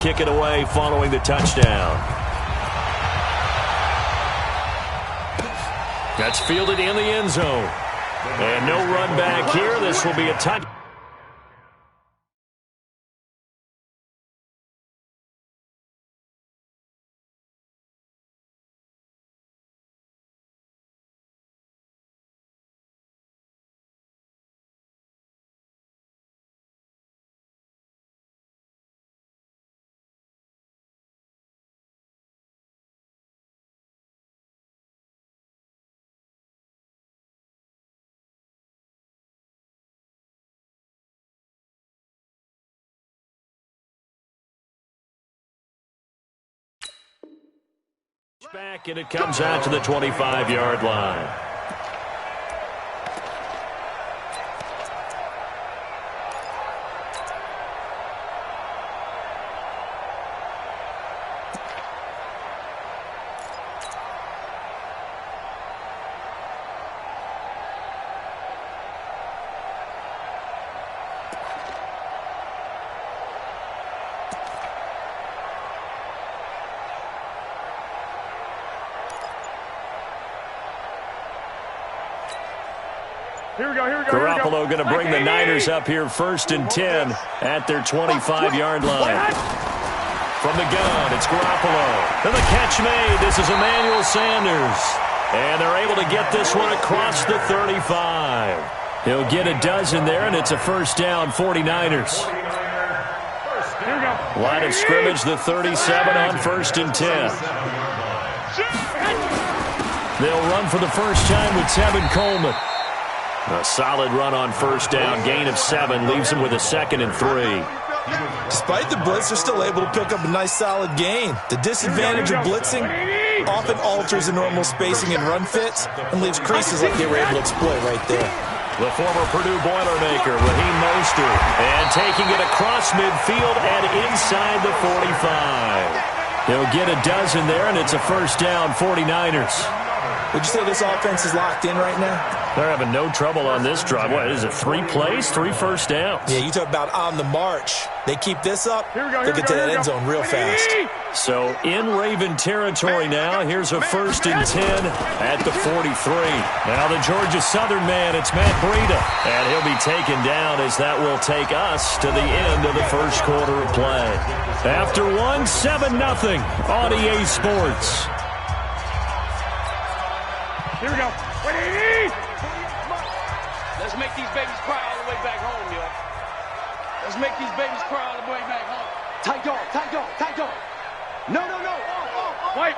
Kick it away following the touchdown. That's fielded in the end zone. And no run back here. This will be a touchdown. Back, and it comes out to the 25-yard line. Garoppolo going to bring the Niners up here 1st and 10 at their 25-yard line. From the gun, it's Garoppolo. And the catch made. This is Emmanuel Sanders. And they're able to get this one across the 35. He'll get a dozen there, and it's a first down, 49ers. Line of scrimmage, the 37 on 1st and 10. They'll run for the first time with Tevin Coleman. A solid run on first down, gain of 7, leaves him with a 2nd and 3. Despite the blitz, they're still able to pick up a nice solid gain. The disadvantage of blitzing often alters the normal spacing and run fits and leaves creases like they were able to exploit right there. The former Purdue Boilermaker, Raheem Mostert, and taking it across midfield and inside the 45. He'll get a dozen there, and it's a first down, 49ers. Would you say this offense is locked in right now? They're having no trouble on this drive. What is it, 3 plays, 3 first downs? Yeah, you talk about on the march. They keep this up, they'll get to that end zone real fast. So in Raven territory now. Here's a 1st and 10 at the 43. Now the Georgia Southern man, it's Matt Breida. And he'll be taken down as that will take us to the end of the first quarter of play. After 1, 7-0 on EA Sports. Here we go. Let's make these babies cry all the way back home, yo. Let's make these babies cry all the way back home. Tight dog, tight dog, tight dog. No, no, no. White.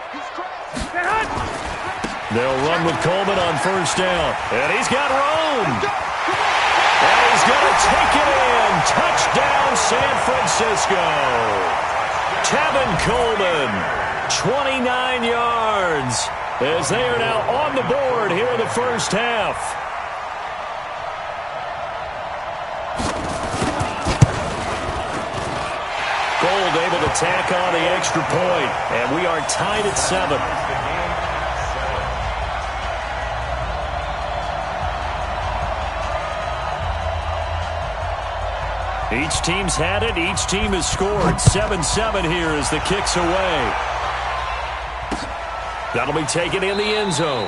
He's crying. They'll run with Coleman on first down. And he's got room. And he's going to take it in. Touchdown, San Francisco. Tevin Coleman, 29 yards. As they are now on the board here in the first half. Gold able to tack on the extra point, and we are tied at 7. Each team's had it. Each team has scored. 7-7 here as the kick's away. That'll be taken in the end zone.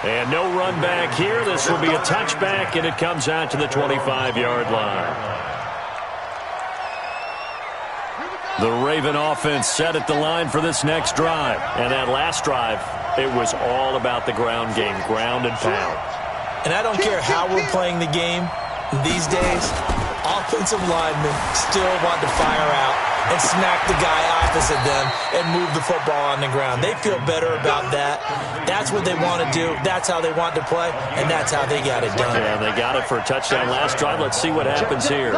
And no run back here. This will be a touchback, and it comes out to the 25-yard line. The Raven offense set at the line for this next drive. And that last drive, it was all about the ground game, ground and pound. And I don't care how we're playing the game these days, offensive linemen still want to fire out and smack the guy opposite them and move the football on the ground. They feel better about that. That's what they want to do. That's how they want to play, and that's how they got it done. Yeah, they got it for a touchdown last drive. Let's see what happens here.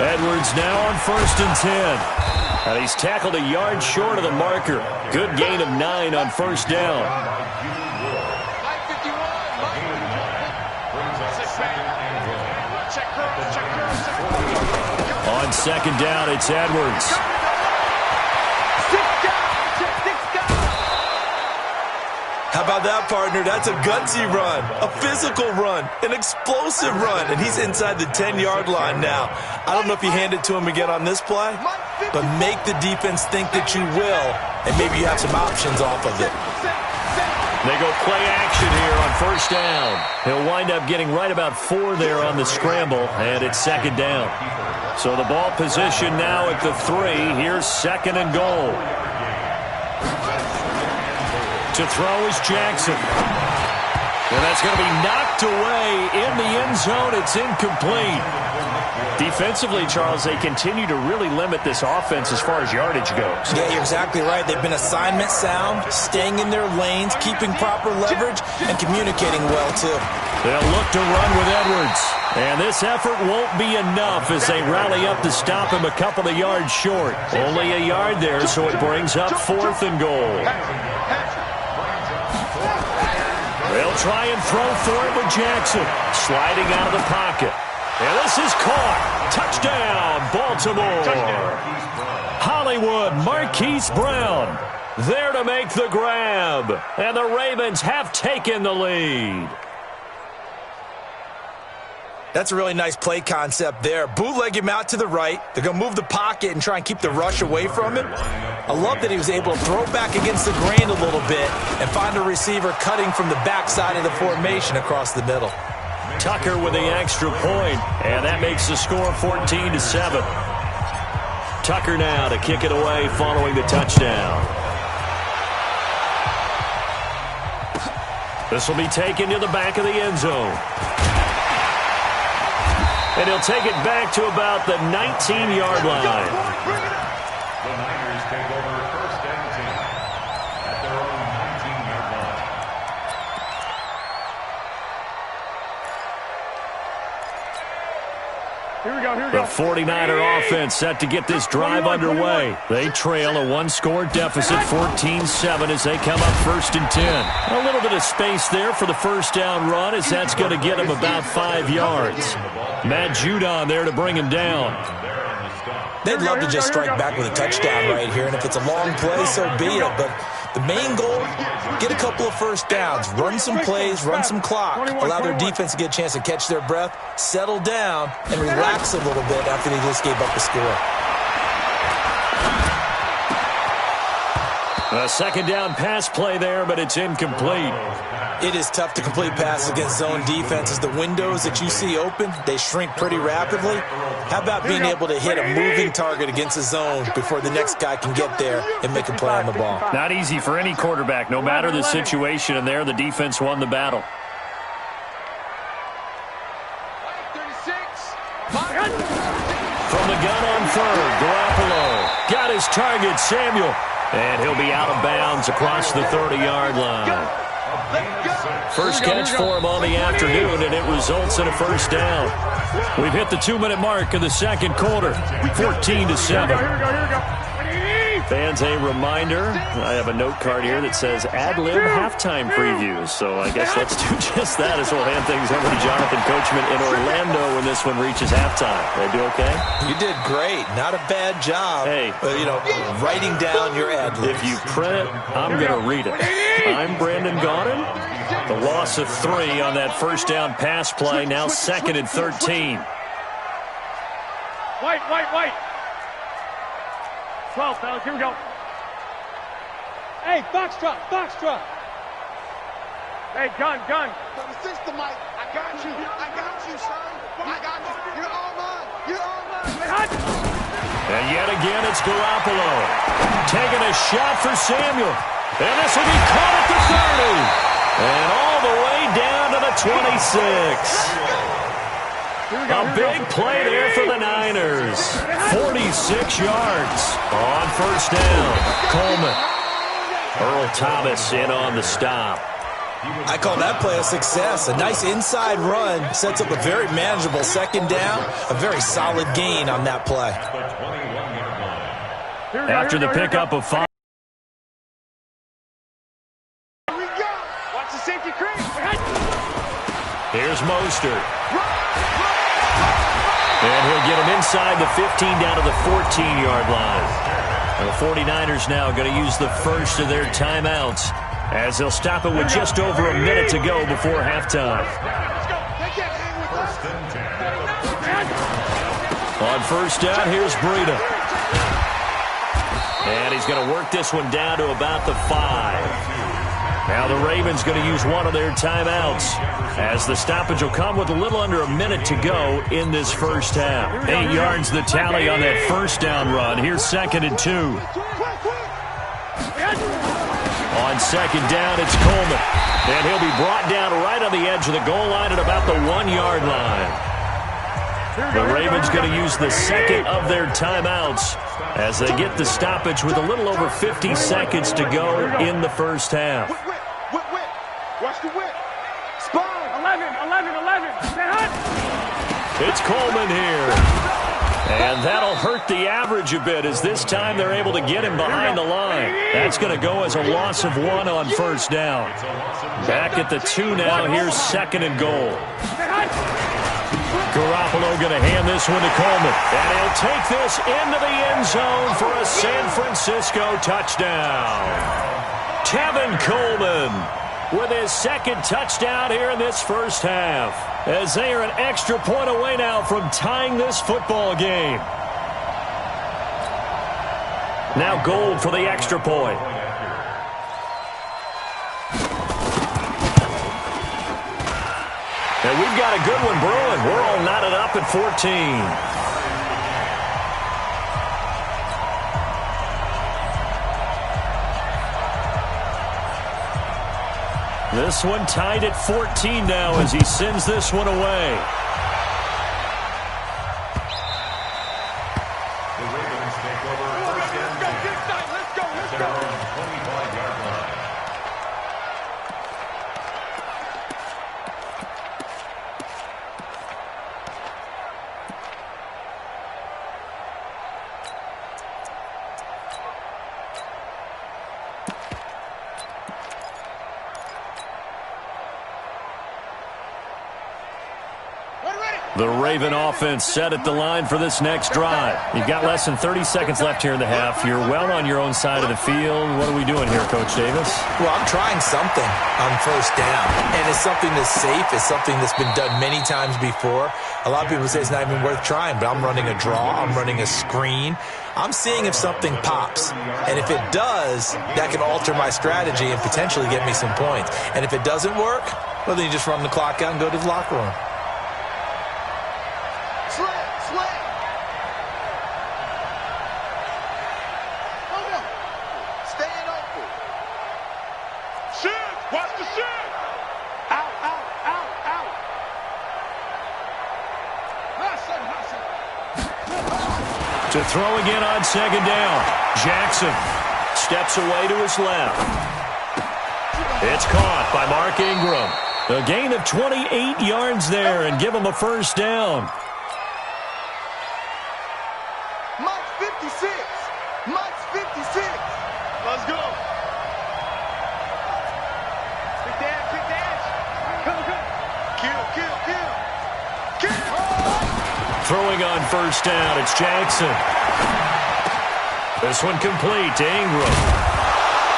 Edwards now on 1st and 10. And he's tackled a yard short of the marker. Good gain of 9 on first down. On second down, it's Edwards. How about that, partner? That's a gutsy run, a physical run, an explosive run, and he's inside the 10-yard line now. I don't know if you hand it to him again on this play, but make the defense think that you will, and maybe you have some options off of it. They go play action here on first down. He'll wind up getting right about 4 there on the scramble, and it's second down. So the ball position now at the 3. Here's second and goal. To throw is Jackson. And that's going to be knocked away in the end zone. It's incomplete. Defensively, Charles, they continue to really limit this offense as far as yardage goes. Yeah, you're exactly right. They've been assignment sound, staying in their lanes, keeping proper leverage, and communicating well, too. They'll look to run with Edwards. And this effort won't be enough as they rally up to stop him a couple of yards short. Only a yard there, so it brings up 4th and goal. They'll try and throw for it with Jackson. Sliding out of the pocket. And this is caught. Touchdown, Baltimore. Hollywood, Marquise Brown there to make the grab. And the Ravens have taken the lead. That's a really nice play concept there. Bootleg him out to the right. They're going to move the pocket and try and keep the rush away from him. I love that he was able to throw back against the grain a little bit and find a receiver cutting from the backside of the formation across the middle. Tucker with the extra point, and that makes the score 14-7. Tucker now to kick it away following the touchdown. This will be taken to the back of the end zone. And he'll take it back to about the 19-yard line. The Niners take over first and 10 at their own 19-yard line. Here we go, here we The go. 49er offense set to get this drive underway. They trail a 1-score deficit, 14-7, as they come up first and 10. A little bit of space there for the first down run, as that's going to get him about 5 yards. Matt Judon there to bring him down. They'd love to just strike back with a touchdown right here, and if it's a long play, so be it. But the main goal, get a couple of first downs, run some plays, run some clock, allow their defense to get a chance to catch their breath, settle down, and relax a little bit after they just gave up the score. A second down pass play there, but it's incomplete. It is tough to complete passes against zone defenses. The windows that you see open, they shrink pretty rapidly. How about being able to hit a moving target against a zone before the next guy can get there and make a play on the ball? Not easy for any quarterback, no matter the situation, and there the defense won the battle. 36. From the gun on third, Garoppolo got his target, Samuel. And he'll be out of bounds across the 30-yard line. First catch for him on the afternoon, and it results in a first down. We've hit the 2-minute mark of the second quarter, 14-7. Fans, a reminder, I have a note card here that says ad-lib halftime previews. So I guess let's do just that as we'll hand things over to Jonathan Coachman in Orlando when this one reaches halftime. Did I do okay? You did great. Not a bad job. Hey. Writing down your ad-libs. If you print it, I'm going to read it. I'm Brandon Gaudin. The loss of 3 on that first down pass play, now second and 13. White. 12, fellas, here we go. Hey, Foxtrot. Hey, gun. For the system, Mike. I got you, son. I got you. You're all mine. And yet again, it's Garoppolo. Taking a shot for Samuel. And this will be caught at the 30. And all the way down to the 26. A big play there for the Niners. 46 yards on first down. Coleman. Earl Thomas in on the stop. I call that play a success. A nice inside run sets up a very manageable second down. A very solid gain on that play. After the pickup of 5. Watch the safety creep. Here's Mostert. And he'll get him inside the 15 down to the 14-yard line. And the 49ers now going to use the first of their timeouts as they'll stop it with just over a minute to go before halftime. On first down, here's Breida. And he's going to work this one down to about the 5. Now the Ravens going to use one of their timeouts, as the stoppage will come with a little under a minute to go in this first half. 8 yards the tally on that first down run. Here's 2nd and 2. On second down, it's Coleman. And he'll be brought down right on the edge of the goal line at about the 1-yard line. The Ravens going to use the second of their timeouts as they get the stoppage with a little over 50 seconds to go in the first half. Watch the whip. Spine. 11. It's Coleman here. And that'll hurt the average a bit, as this time they're able to get him behind the line. That's going to go as a loss of 1 on first down. Back at the 2 now. Here's 2nd and goal. Garoppolo going to hand this one to Coleman. And he'll take this into the end zone for a San Francisco touchdown. Tevin Coleman with his 2nd touchdown here in this first half, as they are an extra point away now from tying this football game. Now Gold for the extra point. And we've got a good one brewing. We're all knotted up at 14. This one tied at 14 now as he sends this one away. The Ravens take over first and 10. Let's go. At their own 25-yard line. The Raven offense set at the line for this next drive. You've got less than 30 seconds left here in the half. You're well on your own side of the field. What are we doing here, Coach Davis? Well, I'm trying something on first down, and it's something that's safe. It's something that's been done many times before. A lot of people say it's not even worth trying, but I'm running a draw. I'm running a screen. I'm seeing if something pops, and if it does, that can alter my strategy and potentially get me some points. And if it doesn't work, well, then you just run the clock out and go to the locker room. To throw again on second down. Jackson steps away to his left. It's caught by Mark Ingram. A gain of 28 yards there and give him a first down. Mike's 56. Mike's 56. Let's go. Kick the edge. Come. Kill. Throwing on first down, it's Jackson. This one complete to Ingram.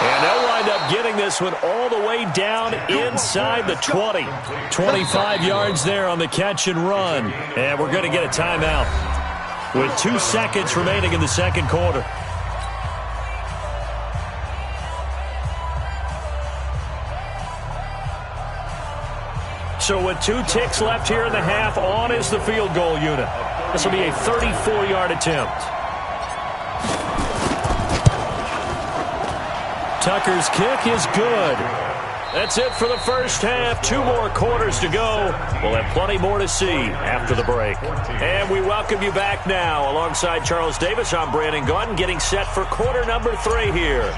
And they'll wind up getting this one all the way down inside the 20. 25 yards there on the catch and run. And we're going to get a timeout with 2 seconds remaining in the second quarter. So with 2 ticks left here in the half, on is the field goal unit. This will be a 34-yard attempt. Tucker's kick is good. That's it for the first half. 2 more quarters to go. We'll have plenty more to see after the break. And we welcome you back now. Alongside Charles Davis, I'm Brandon Gaudin, getting set for quarter number 3 here.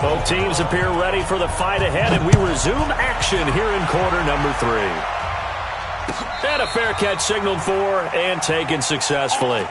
Both teams appear ready for the fight ahead, and we resume action here in quarter number 3. And a fair catch signaled for and taken successfully.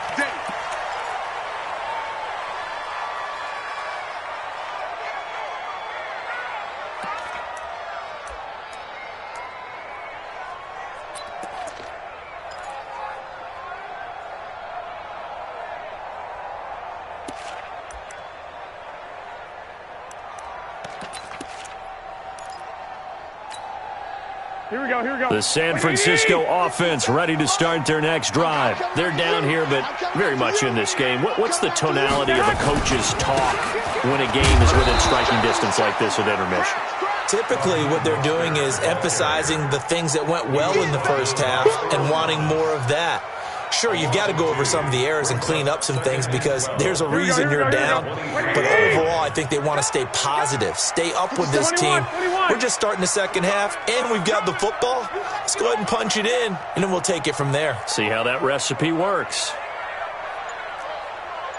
Here we go, here we go. The San Francisco offense ready to start their next drive. They're down here, but very much in this game. What's the tonality of a coach's talk when a game is within striking distance like this at intermission? Typically, what they're doing is emphasizing the things that went well in the first half and wanting more of that. Sure, you've got to go over some of the errors and clean up some things because there's a reason you're down. But overall, I think they want to stay positive, stay up with this team. We're just starting the second half, and we've got the football. Let's go ahead and punch it in, and then we'll take it from there. See how that recipe works.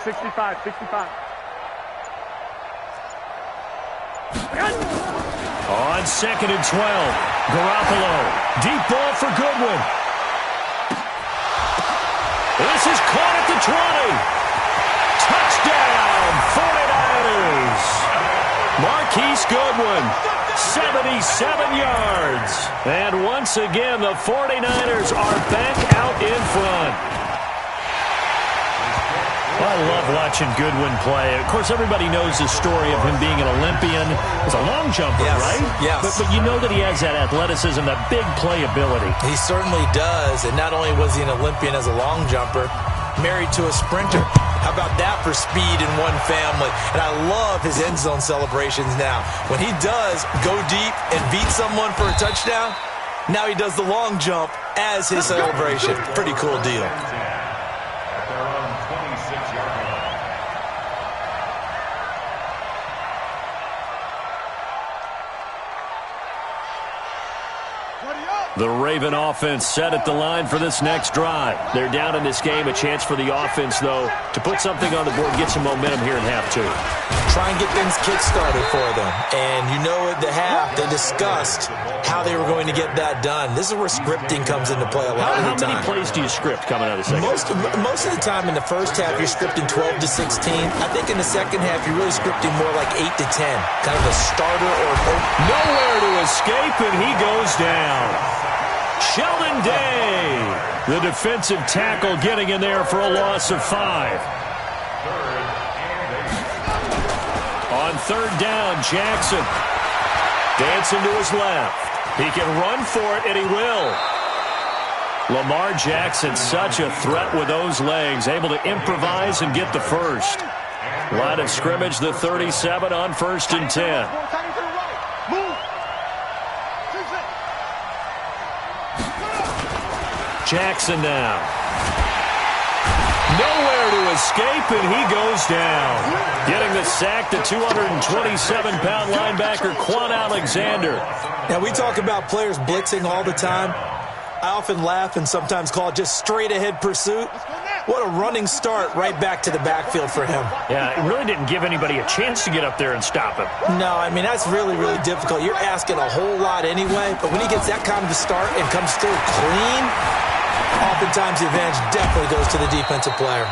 65, 65. On 2nd and 12, Garoppolo. Deep ball for Goodwin. This is caught at the 20. Touchdown, 49ers. Marquise Goodwin, 77 yards. And once again, the 49ers are back out in front. I love watching Goodwin play. Of course, everybody knows the story of him being an Olympian. He's a long jumper, right? Yes. But you know that he has that athleticism, that big playability. He certainly does. And not only was he an Olympian as a long jumper, married to a sprinter. How about that for speed in one family? And I love his end zone celebrations now. When he does go deep and beat someone for a touchdown, now he does the long jump as his celebration. Pretty cool deal. The Raven offense set at the line for this next drive. They're down in this game. A chance for the offense, though, to put something on the board, get some momentum here in half two. Try and get things kick-started for them. And you know at the half, they discussed how they were going to get that done. This is where scripting comes into play a lot of the time. How many plays do you script coming out of the second? Most of the time in the first half, you're scripting 12 to 16. I think in the second half, you're really scripting more like 8 to 10. Kind of a starter or... Nowhere to escape, and he goes down. Sheldon Day, the defensive tackle, getting in there for a loss of 5. On 3rd down, Jackson dancing to his left. He can run for it, and he will. Lamar Jackson, such a threat with those legs, able to improvise and get the first. Line of scrimmage, the 37 on 1st and 10. Jackson now. Nowhere to escape, and he goes down. Getting the sack, the 227-pound linebacker, Quan Alexander. Now, we talk about players blitzing all the time. I often laugh and sometimes call it just straight-ahead pursuit. What a running start right back to the backfield for him. Yeah, it really didn't give anybody a chance to get up there and stop him. No, I mean, that's really, really difficult. You're asking a whole lot anyway, but when he gets that kind of a start and comes through clean, oftentimes the advantage definitely goes to the defensive player.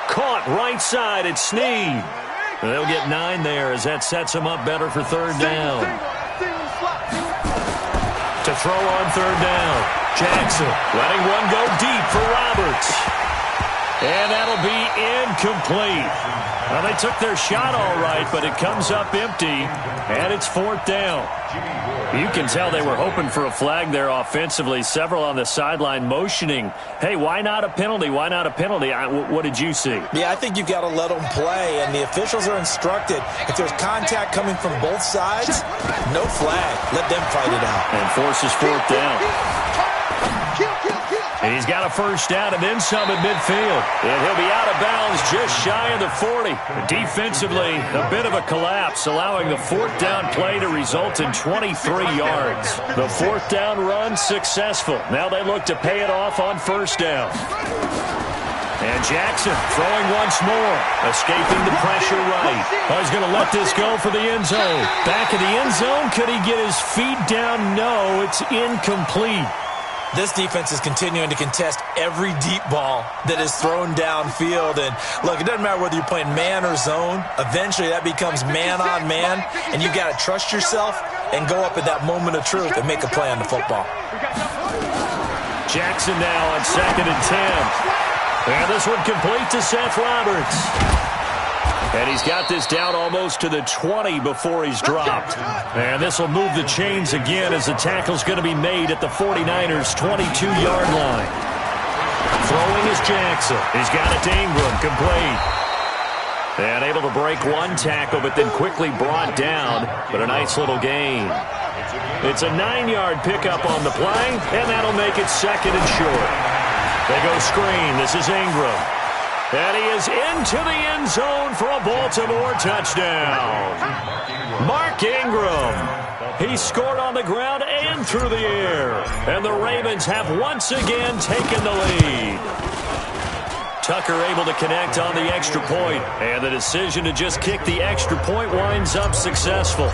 Caught right side, it's Snead. They'll get 9 there as that sets him up better for 3rd down. To throw on 3rd down, Jackson letting one go deep for Roberts. And that'll be incomplete. Well, they took their shot all right, but it comes up empty, and it's 4th down. You can tell they were hoping for a flag there offensively. Several on the sideline motioning, hey, why not a penalty? Why not a penalty? What did you see? Yeah, I think you've got to let them play, and the officials are instructed. If there's contact coming from both sides, no flag. Let them fight it out. And forces 4th down. And he's got a 1st down and then some at midfield. And he'll be out of bounds just shy of the 40. Defensively, a bit of a collapse, allowing the 4th down play to result in 23 yards. The 4th down run successful. Now they look to pay it off on 1st down. And Jackson throwing once more, escaping the pressure right. Oh, he's going to let this go for the end zone. Back of the end zone, could he get his feet down? No, it's incomplete. This defense is continuing to contest every deep ball that is thrown downfield. And, look, it doesn't matter whether you're playing man or zone. Eventually, that becomes man-on-man, and you've got to trust yourself and go up at that moment of truth and make a play on the football. Jackson now on 2nd and 10. And this one complete to Seth Roberts. And he's got this down almost to the 20 before he's dropped. And this will move the chains again as the tackle's going to be made at the 49ers' 22-yard line. Throwing is Jackson. He's got it to Ingram, complete. And able to break one tackle, but then quickly brought down. But a nice little gain. It's a 9-yard pickup on the play, and that'll make it second and short. They go screen. This is Ingram. And he is into the end zone for a Baltimore touchdown. Mark Ingram. He scored on the ground and through the air. And the Ravens have once again taken the lead. Tucker able to connect on the extra point. And the decision to just kick the extra point winds up successful.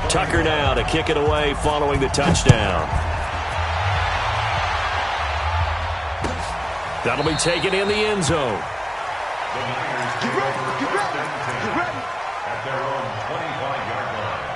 Tucker now to kick it away following the touchdown. That'll be taken in the end zone. The Niners take over first and 10 at their own 25-yard line.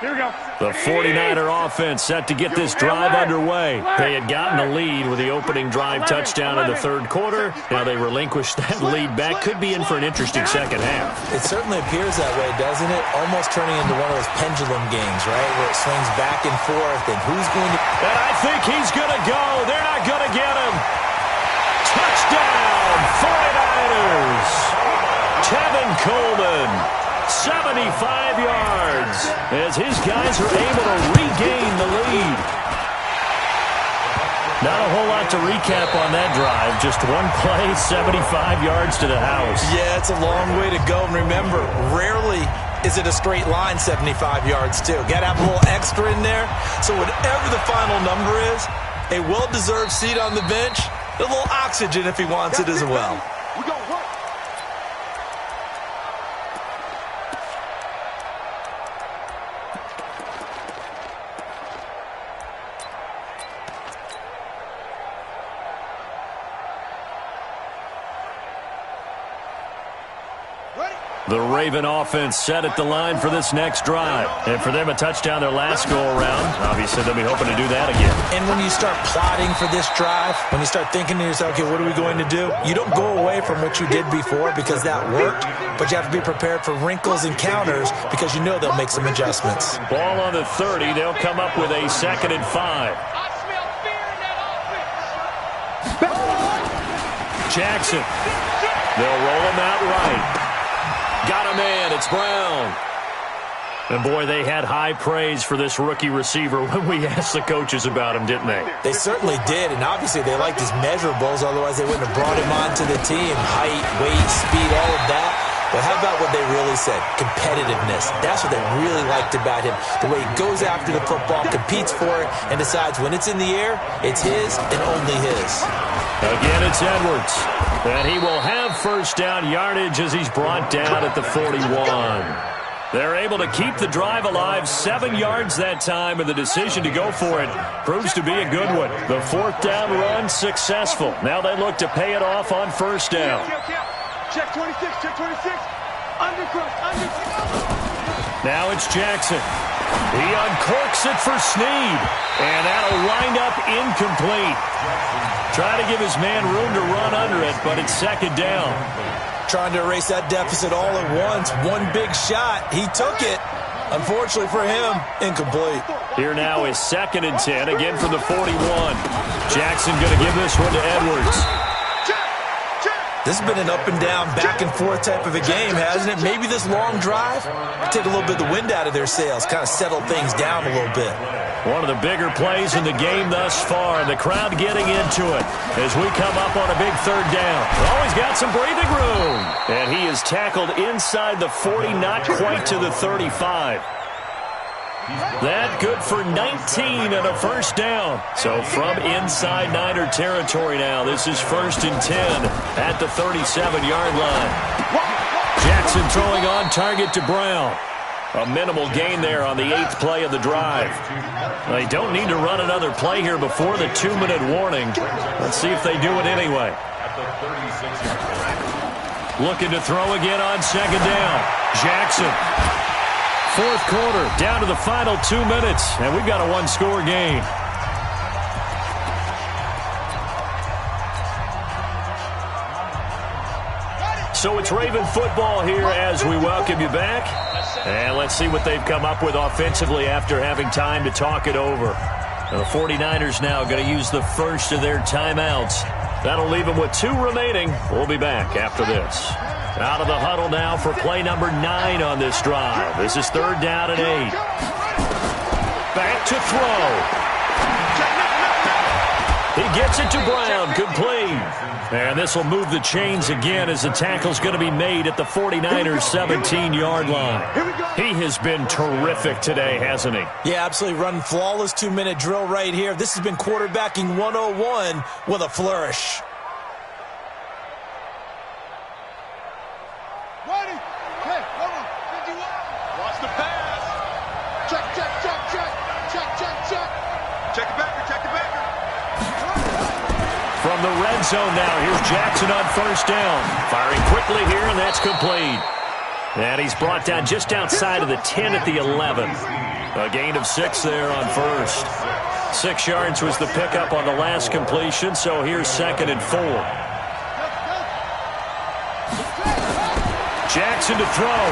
Here we go. The 49er offense set to get this drive underway. They had gotten the lead with the opening drive touchdown in the third quarter. Now they relinquished that lead back. Could be in for an interesting second half. It certainly appears that way, doesn't it? Almost turning into one of those pendulum games, right, where it swings back and forth, and who's going to... And I think he's going to go. They're not going to get him. Touchdown, 49ers. Tevin Coleman. 75 yards as his guys are able to regain the lead. Not a whole lot to recap on that drive. Just one play, 75 yards to the house. Yeah, it's a long way to go. And remember, rarely is it a straight line 75 yards, too. Got to have a little extra in there. So whatever the final number is, a well-deserved seat on the bench, a little oxygen if he wants it as well. We gonna work. The Raven offense set at the line for this next drive. And for them, a touchdown their last go-around. Obviously, they'll be hoping to do that again. And when you start plotting for this drive, when you start thinking to yourself, okay, what are we going to do? You don't go away from what you did before because that worked, but you have to be prepared for wrinkles and counters because you know they'll make some adjustments. Ball on the 30. They'll come up with a 2nd and 5. I smell fear in that offense. Jackson. They'll roll him out right. Got a man. It's Brown. And, boy, they had high praise for this rookie receiver when we asked the coaches about him, didn't they? They certainly did, and obviously they liked his measurables. Otherwise, they wouldn't have brought him onto the team. Height, weight, speed, all of that. But how about what they really said? Competitiveness. That's what they really liked about him. The way he goes after the football, competes for it, and decides when it's in the air, it's his and only his. Again, it's Edwards. And he will have first down yardage as he's brought down at the 41. They're able to keep the drive alive, 7 yards that time, and the decision to go for it proves to be a good one. The 4th down run successful. Now they look to pay it off on first down. Check 26, check 26. Undercross. Now it's Jackson. He uncorks it for Snead. And that'll wind up incomplete. Try to give his man room to run under it, but it's 2nd down. Trying to erase that deficit all at once. One big shot. He took it. Unfortunately for him, incomplete. Here now is 2nd and 10, again from the 41. Jackson going to give this one to Edwards. This has been an up and down, back and forth type of a game, hasn't it? Maybe this long drive take a little bit of the wind out of their sails, kind of settle things down a little bit. One of the bigger plays in the game thus far, and the crowd getting into it as we come up on a big 3rd down. Always got some breathing room. And he is tackled inside the 40, not quite to the 35. That good for 19 and a first down. So from inside Niner territory now, this is 1st and 10 at the 37-yard line. Jackson throwing on target to Brown. A minimal gain there on the 8th play of the drive. They don't need to run another play here before the 2-minute warning. Let's see if they do it anyway. Looking to throw again on 2nd down. Jackson. 4th quarter, down to the final 2 minutes, and we've got a 1-score game. So it's Raven football here as we welcome you back. And let's see what they've come up with offensively after having time to talk it over. The 49ers now going to use the first of their timeouts. That'll leave them with 2 remaining. We'll be back after this. Out of the huddle now for play number 9 on this drive. This is 3rd down and 8. Back to throw. He gets it to Brown, complete. And this will move the chains again as the tackle's going to be made at the 49ers' 17-yard line. He has been terrific today, hasn't he? Yeah, absolutely. Running flawless 2-minute drill right here. This has been quarterbacking 101 with a flourish. Ready? Hey, hold on. 51. Watch the pass. Check, check, check, check. Check, check, check. Check it back, check it back. From the red zone now, here's Jackson on 1st down. Firing quickly here, and that's complete. And he's brought down just outside of the 10 at the 11. A gain of 6 there on 1st. 6 yards was the pickup on the last completion, so here's 2nd and 4. Jackson to throw.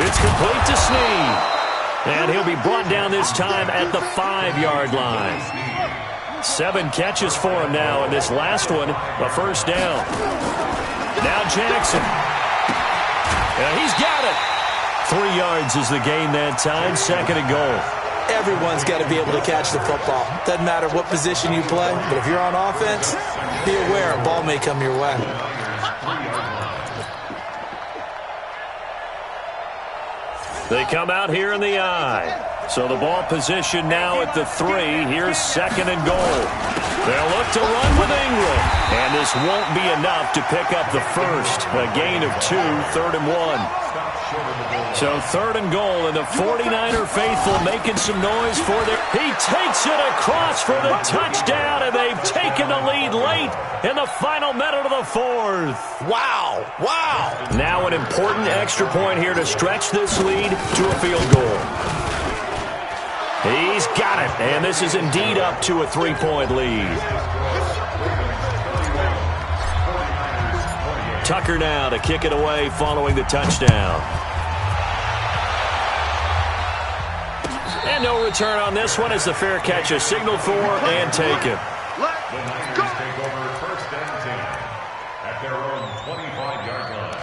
It's complete to Snead. And he'll be brought down this time at the 5-yard line. 7 catches for him now, and this last one, a 1st down. Now Jackson. He's got it. 3 yards is the gain that time, 2nd and goal. Everyone's got to be able to catch the football. Doesn't matter what position you play, but if you're on offense, be aware a ball may come your way. They come out here in the I. So the ball position now at the 3. Here's 2nd and goal. They'll look to run with Ingram. And this won't be enough to pick up the first. A gain of 2, 3rd and 1. So 3rd and goal, and the 49er faithful making some noise for their... He takes it across for the touchdown, and they've taken the lead late in the final minute of the 4th. Wow, wow. Now an important extra point here to stretch this lead to a field goal. He's got it, and this is indeed up to a 3-point lead. Tucker now to kick it away following the touchdown. And no return on this one as the fair catch is signaled for and taken. The Niners take over 1st and 10 at their own 25-yard line.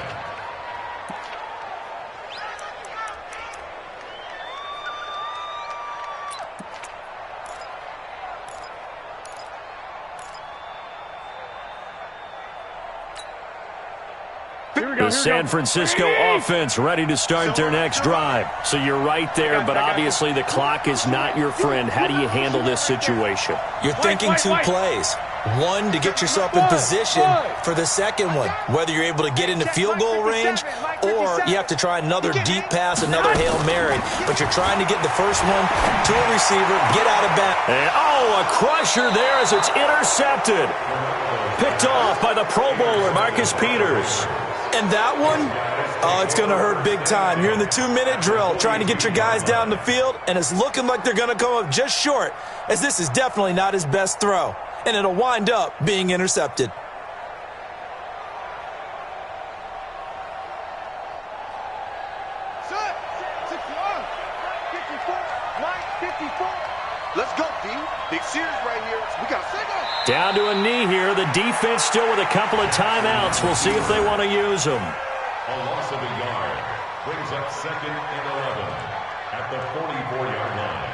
The San Francisco offense ready to start their next drive. So you're right there, but obviously the clock is not your friend. How do you handle this situation? You're thinking 2 plays. One, to get yourself in position for the second one, whether you're able to get into field goal range or you have to try another deep pass, another Hail Mary. But you're trying to get the first one to a receiver, get out of bounds. And, a crusher there as it's intercepted. Picked off by the Pro Bowler, Marcus Peters. And that one, it's going to hurt big time. You're in the 2-minute drill trying to get your guys down the field, and it's looking like they're going to come up just short, as this is definitely not his best throw. And it'll wind up being intercepted. Let's go, D. Big series right here. We got a signal. Down to a knee here. The defense still with a couple of timeouts. We'll see if they want to use them. A loss of a yard brings up 2nd and 11 at the 44-yard line.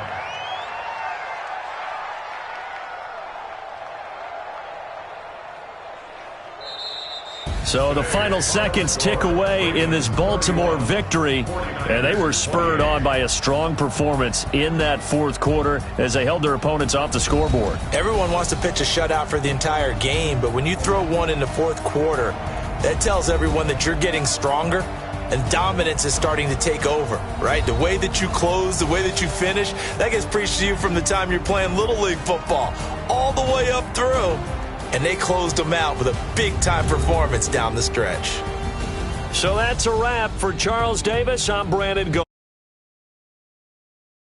So the final seconds tick away in this Baltimore victory, and they were spurred on by a strong performance in that 4th quarter as they held their opponents off the scoreboard. Everyone wants to pitch a shutout for the entire game, but when you throw one in the 4th quarter, that tells everyone that you're getting stronger and dominance is starting to take over, right? The way that you close, the way that you finish, that gets preached to you from the time you're playing Little League football all the way up through. And they closed them out with a big-time performance down the stretch. So that's a wrap for Charles Davis. I'm Brandon Gold.